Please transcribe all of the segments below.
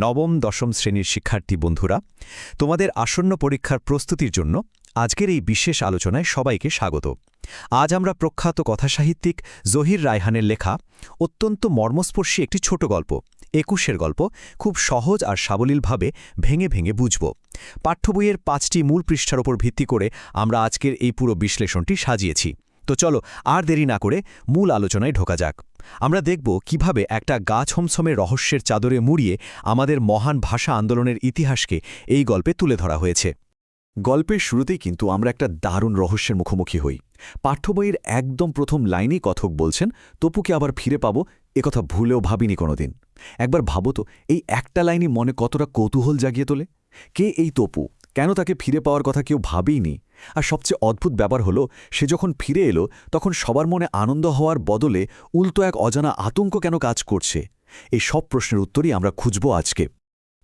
নবম দশম শ্রেণীর শিক্ষার্থী বন্ধুরা, তোমাদের আসন্ন পরীক্ষার প্রস্তুতির জন্য আজকের এই বিশেষ আলোচনায় সবাইকে স্বাগত। আজ আমরা প্রখ্যাত কথাসাহিত্যিক জহির রায়হানের লেখা অত্যন্ত মর্মস্পর্শী একটি ছোট গল্প ২১-এর গল্প খুব সহজ আর সাবলীলভাবে ভেঙে ভেঙে বুঝব। পাঠ্যবইয়ের ৫টি মূল পৃষ্ঠার ওপর ভিত্তি করে আমরা আজকের এই পুরো বিশ্লেষণটি সাজিয়েছি। তো চলো আর দেরি না করে মূল আলোচনায় ঢোকা যাক। আমরা দেখব কিভাবে একটা গা ছমছমে রহস্যের চাদরে মুড়িয়ে আমাদের মহান ভাষা আন্দোলনের ইতিহাসকে এই গল্পে তুলে ধরা হয়েছে। গল্পের শুরুতেই কিন্তু আমরা একটা দারুণ রহস্যের মুখোমুখি হই। পাঠ্যবইয়ের একদম প্রথম লাইনেই কথক বলছেন, তপুকে আবার ফিরে পাবো, একথা ভুলেও ভাবিনি কোনোদিন। একবার ভাবো তো, এই একটা লাইনই মনে কতটা কৌতূহল জাগিয়ে তোলে। কে এই তপু? কেন তাকে ফিরে পাওয়ার কথা কেউ ভাবেইনি? আর সবচেয়ে অদ্ভুত ব্যাপার হলো, সে যখন ফিরে এলো তখন সবার মনে আনন্দ হওয়ার বদলে উল্টো এক অজানা আতঙ্ক কেন কাজ করছে? এই সব প্রশ্নের উত্তরই আমরা খুঁজব আজকে।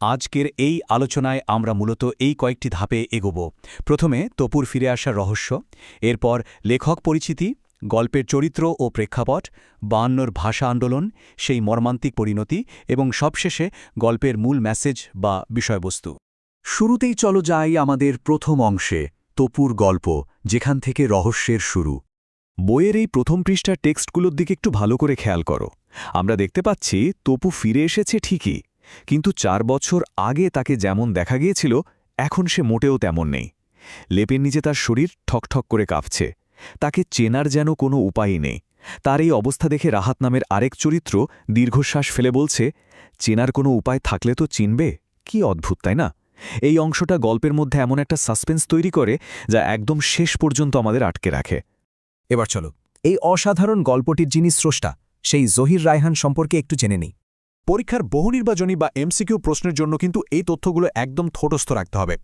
আজকের এই আলোচনায় আমরা মূলত এই কয়েকটি ধাপে এগোব। প্রথমে তপুর ফিরে আসার রহস্য, এরপর লেখক পরিচিতি, গল্পের চরিত্র ও প্রেক্ষাপট, ৫২র ভাষা আন্দোলন, সেই মর্মান্তিক পরিণতি এবং সবশেষে গল্পের মূল মেসেজ বা বিষয়বস্তু। শুরুতেই চলো যাই আমাদের প্রথম অংশে, তপুর গল্প, যেখান থেকে রহস্যের শুরু। বইয়ের এই প্রথম পৃষ্ঠার টেক্সটগুলোর দিকে একটু ভালো করে খেয়াল করো। আমরা দেখতে পাচ্ছি তপু ফিরে এসেছে ঠিকই, কিন্তু ৪ বছর আগে তাকে যেমন দেখা গিয়েছিল এখন সে মোটেও তেমন নেই। লেপের নিচে তার শরীর ঠকঠক করে কাঁপছে। তাকে চেনার যেন কোনো উপায়ই নেই। তার এই অবস্থা দেখে রাহাত নামের আরেক চরিত্র দীর্ঘশ্বাস ফেলে বলছে, চেনার কোনো উপায় থাকলে তো চিনবে। কি অদ্ভুত, তাই না? এই অংশটা গল্পের মধ্যে এমন একটা সাসপেন্স তৈরি করে যা একদম শেষ পর্যন্ত আমাদের আটকে রাখে। এবার চলো এই অসাধারণ গল্পটির যিনি স্রষ্টা সেই জহির রায়হান সম্পর্কে একটু জেনে নিই। পরীক্ষার বহুনির্বাচনী বা এমসিকিউ প্রশ্নের জন্য কিন্তু এই তথ্যগুলো একদম ঠোঁটস্থ রাখতে হবে।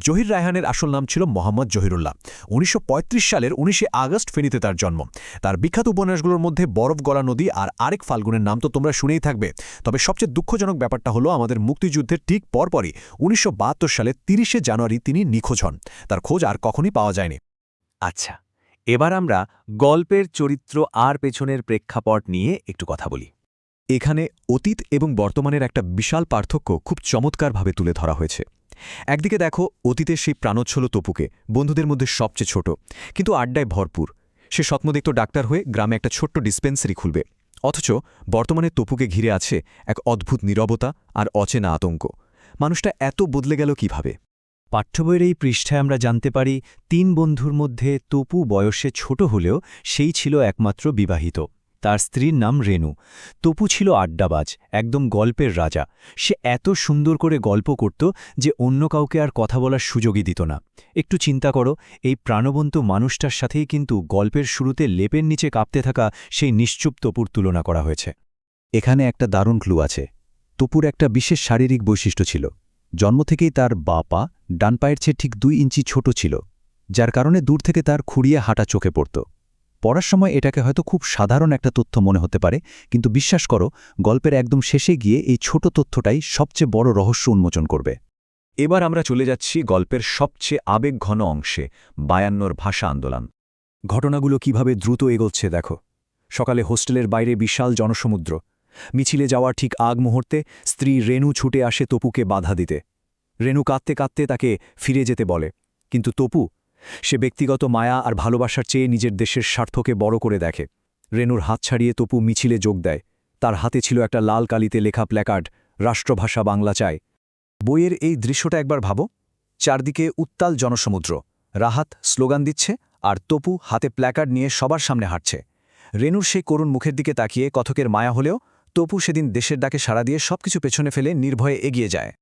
জহির রায়হানের আসল নাম ছিল মোহাম্মদ জহিরুল্লাহ। ১৯৩৫ সালের ১৯শে আগস্ট ফেনীতে তার জন্ম। তার বিখ্যাত উপন্যাসগুলোর মধ্যে বরফ গলা নদী আর আরেক ফাল্গুনের নাম তো তোমরা শুনেই থাকবে। তবে সবচেয়ে দুঃখজনক ব্যাপারটা হলো আমাদের মুক্তিযুদ্ধের ঠিক পরপরই ১৯৭২ সালে ৩০শে জানুয়ারি তিনি নিখোঁজ হন। তার খোঁজ আর কখনই পাওয়া যায়নি। আচ্ছা, এবার আমরা গল্পের চরিত্র আর পেছনের প্রেক্ষাপট নিয়ে একটু কথা বলি। এখানে অতীত এবং বর্তমানের একটা বিশাল পার্থক্য খুব চমৎকারভাবে তুলে ধরা হয়েছে। একদিকে দেখো, অতীতের সেই প্রাণোচ্ছল তপুকে, বন্ধুদের মধ্যে সবচেয়ে ছোট, কিন্তু আড্ডায় ভরপুর। সে স্বপ্নদিক্ত ডাক্তার হয়ে গ্রামে একটা ছোট্ট ডিসপেন্সারি খুলবে। অথচ বর্তমানে তপুকে ঘিরে আছে এক অদ্ভুত নীরবতা আর অচেনা আতঙ্ক। মানুষটা এত বদলে গেল কিভাবে? পাঠ্যবইয়ের এই পৃষ্ঠায় আমরা জানতে পারি ৩ বন্ধুর মধ্যে তপু বয়সে ছোট হলেও সেই ছিল একমাত্র বিবাহিত। তার স্ত্রীর নাম রেনু। তপু ছিল আড্ডাবাজ, একদম গল্পের রাজা। সে এত সুন্দর করে গল্প করত যে অন্য কাউকে আর কথা বলার সুযোগই দিত না। একটু চিন্তা করো, এই প্রাণবন্ত মানুষটার সাথেই কিন্তু গল্পের শুরুতে লেপের নিচে কাঁপতে থাকা সেই নিশ্চুপ তপুর তুলনা করা হয়েছে। এখানে একটা দারুণ ক্লু আছে। তপুর একটা বিশেষ শারীরিক বৈশিষ্ট্য ছিল। জন্ম থেকেই তার বাঁ পা ডান পায়ের চেয়ে ঠিক ২ ইঞ্চি ছোট ছিল, যার কারণে দূর থেকে তার খুঁড়িয়ে হাঁটা চোখে পড়ত। পড়ার সময় এটাকে হয়তো খুব সাধারণ একটা তথ্য মনে হতে পারে, কিন্তু বিশ্বাস করো, গল্পের একদম শেষে গিয়ে এই ছোট তথ্যটাই সবচেয়ে বড় রহস্য উন্মোচন করবে। এবার আমরা চলে যাচ্ছি গল্পের সবচেয়ে আবেগঘন অংশে, ৫২র ভাষা আন্দোলন। ঘটনাগুলো কিভাবে দ্রুত এগোচ্ছে দেখো। সকালে হোস্টেলের বাইরে বিশাল জনসমুদ্র। মিছিলে যাওয়ার ঠিক আগ মুহূর্তে স্ত্রী রেনু ছুটে আসে তপুকে বাধা দিতে। রেনু কাঁদতে কাঁদতে তাকে ফিরে যেতে বলে, কিন্তু তপু, সে ব্যক্তিগত মায়া আর ভালোবাসার চেয়ে নিজের দেশের স্বার্থকে বড় করে দেখে। রেনুর হাত ছাড়িয়ে তপু মিছিলে যোগ দেয়। তার হাতে ছিল একটা লাল কালিতে লেখা প্ল্যাকার্ড, রাষ্ট্রভাষা বাংলা চাই। বইয়ের এই দৃশ্যটা একবার ভাবো। চারদিকে উত্তাল জনসমুদ্র, রাহাত স্লোগান দিচ্ছে আর তপু হাতে প্ল্যাকার্ড নিয়ে সবার সামনে হাঁটছে। রেনুর সেই করুণ মুখের দিকে তাকিয়ে কথকের মায়া হলেও তপু সেদিন দেশের ডাকে সাড়া দিয়ে সবকিছু পেছনে ফেলে নির্ভয়ে এগিয়ে যায়।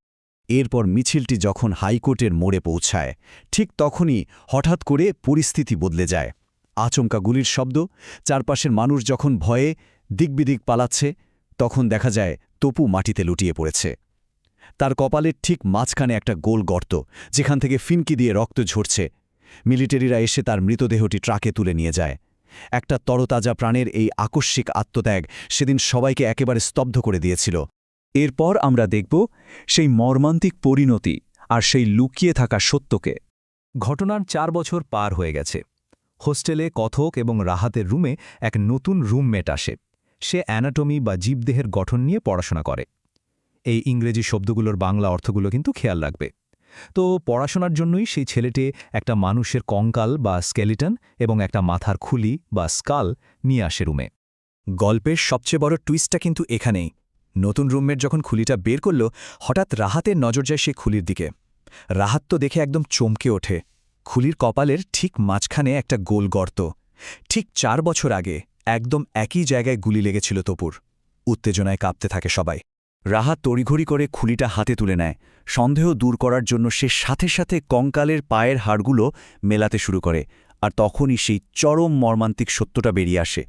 এরপর মিছিলটি যখন হাইকোর্টের মোড়ে পৌঁছায়, ঠিক তখনই হঠাৎ করে পরিস্থিতি বদলে যায়। আচমকা গুলির শব্দ, চারপাশের মানুষ যখন ভয়ে দিকবিদিক পালাচ্ছে, তখন দেখা যায় তপু মাটিতে লুটিয়ে পড়েছে। তার কপালের ঠিক মাঝখানে একটা গোল গর্ত, যেখান থেকে ফিনকি দিয়ে রক্ত ঝরছে। মিলিটারিরা এসে তার মৃতদেহটি ট্রাকে তুলে নিয়ে যায়। একটা তরতাজা প্রাণের এই আকস্মিক আত্মত্যাগ সেদিন সবাইকে একেবারে স্তব্ধ করে দিয়েছিল। এরপর আমরা দেখব সেই মর্মান্তিক পরিণতি আর সেই লুকিয়ে থাকা সত্যকে। ঘটনার ৪ বছর পার হয়ে গেছে। হোস্টেলে কথক এবং রাহাতের রুমে এক নতুন রুমমেট আসে। সে অ্যানাটমি বা জীবদেহের গঠন নিয়ে পড়াশোনা করে। এই ইংরেজি শব্দগুলোর বাংলা অর্থগুলো কিন্তু খেয়াল রাখবে। তো পড়াশোনার জন্যই সেই ছেলেটি একটা মানুষের কঙ্কাল বা স্কেলিটন এবং একটা মাথার খুলি বা স্কাল নিয়ে আসে রুমে। গল্পের সবচেয়ে বড় টুইস্টটা কিন্তু এখানেই। নতুন রুমমেট যখন খুলিটা বের করল, হঠাৎ রাহাতের নজর যায় সেই খুলির দিকে। রাহাত তো দেখে একদম চমকে ওঠে। খুলির কপালের ঠিক মাঝখানে একটা গোল গর্ত। ঠিক 4 বছর আগে একদম একই জায়গায় গুলি লেগেছিল তপুর। উত্তেজনায় কাঁপতে থাকে সবাই। রাহাত তড়িঘড়ি করে খুলিটা হাতে তুলে নেয়। সন্দেহ দূর করার জন্য সে সাথে সাথে কঙ্কালের পায়ের হাড়গুলো মেলাতে শুরু করে। আর তখনই সেই চরম মর্মান্তিক সত্যটা বেরিয়ে আসে।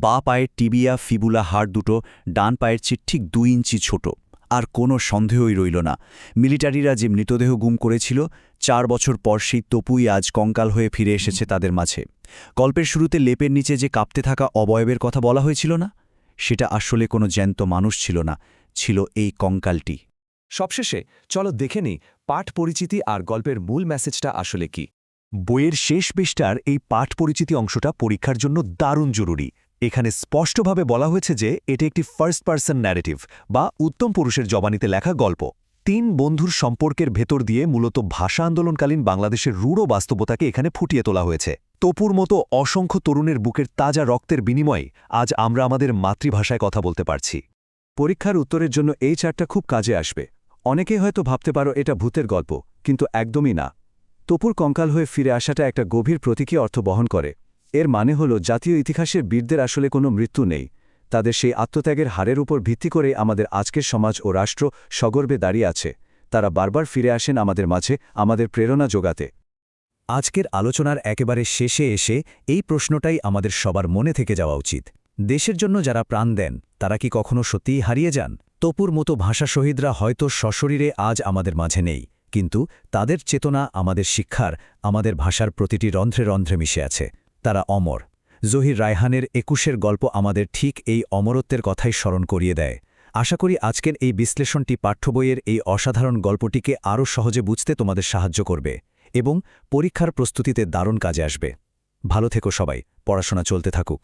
বাঁ পায়ের টিবিয়া ফিবুলা হাড় দুটো ডান পায়ের চেয়ে ঠিক 2 ইঞ্চি ছোট। আর কোনো সন্দেহই রইল না। মিলিটারিরা যে মৃতদেহ গুম করেছিল, 4 বছর পর সেই তপুই আজ কঙ্কাল হয়ে ফিরে এসেছে তাদের মাঝে। গল্পের শুরুতে লেপের নিচে যে কাঁপতে থাকা অবয়বের কথা বলা হয়েছিল না, সেটা আসলে কোনো জ্যান্ত মানুষ ছিল না, ছিল এই কঙ্কালটি। সবশেষে চলো দেখে নিই পাঠ পরিচিতি আর গল্পের মূল মেসেজটা আসলে কি। বইয়ের শেষ পৃষ্ঠার এই পাঠ পরিচিতি অংশটা পরীক্ষার জন্য দারুণ জরুরি। এখানে স্পষ্টভাবে বলা হয়েছে যে এটি একটি ফার্স্ট পার্সন ন্যারেটিভ বা উত্তম পুরুষের জবানিতে লেখা গল্প। 3 বন্ধুর সম্পর্কের ভেতর দিয়ে মূলত ভাষা আন্দোলনকালীন বাংলাদেশের রূঢ় বাস্তবতাকে এখানে ফুটিয়ে তোলা হয়েছে। তপুর মতো অসংখ্য তরুণের বুকের তাজা রক্তের বিনিময়ে আজ আমরা আমাদের মাতৃভাষায় কথা বলতে পারছি। পরীক্ষার উত্তরের জন্য এই চারটা খুব কাজে আসবে। অনেকেই হয়তো ভাবতে পারো এটা ভূতের গল্প, কিন্তু একদমই না। তপুর কঙ্কাল হয়ে ফিরে আসাটা একটা গভীর প্রতীকী অর্থ বহন করে। এর মানে হল জাতীয় ইতিহাসের বীরদের আসলে কোনো মৃত্যু নেই। তাদের সেই আত্মত্যাগের হারের উপর ভিত্তি করে আমাদের আজকের সমাজ ও রাষ্ট্র সগর্বে দাঁড়িয়ে আছে। তারা বারবার ফিরে আসেন আমাদের মাঝে, আমাদের প্রেরণা যোগাতে। আজকের আলোচনার একেবারে শেষে এসে এই প্রশ্নটাই আমাদের সবার মনে থেকে যাওয়া উচিত। দেশের জন্য যারা প্রাণ দেন, তারা কি কখনো সত্যিই হারিয়ে যান? তপুর মতো ভাষা শহীদরা হয়তো সশরীরে আজ আমাদের মাঝে নেই, কিন্তু তাদের চেতনা আমাদের শিক্ষার, আমাদের ভাষার প্রতিটি রন্ধ্রে রন্ধ্রে মিশে আছে। তারা অমর। জহির রায়হানের 21-এর গল্প আমাদের ঠিক এই অমরত্বের কথাই স্মরণ করিয়ে দেয়। আশা করি আজকের এই বিশ্লেষণটি পাঠ্যবইয়ের এই অসাধারণ গল্পটিকে আরও সহজে বুঝতে তোমাদের সাহায্য করবে এবং পরীক্ষার প্রস্তুতিতে দারুণ কাজে আসবে। ভালো থেকো সবাই, পড়াশোনা চলতে থাকুক।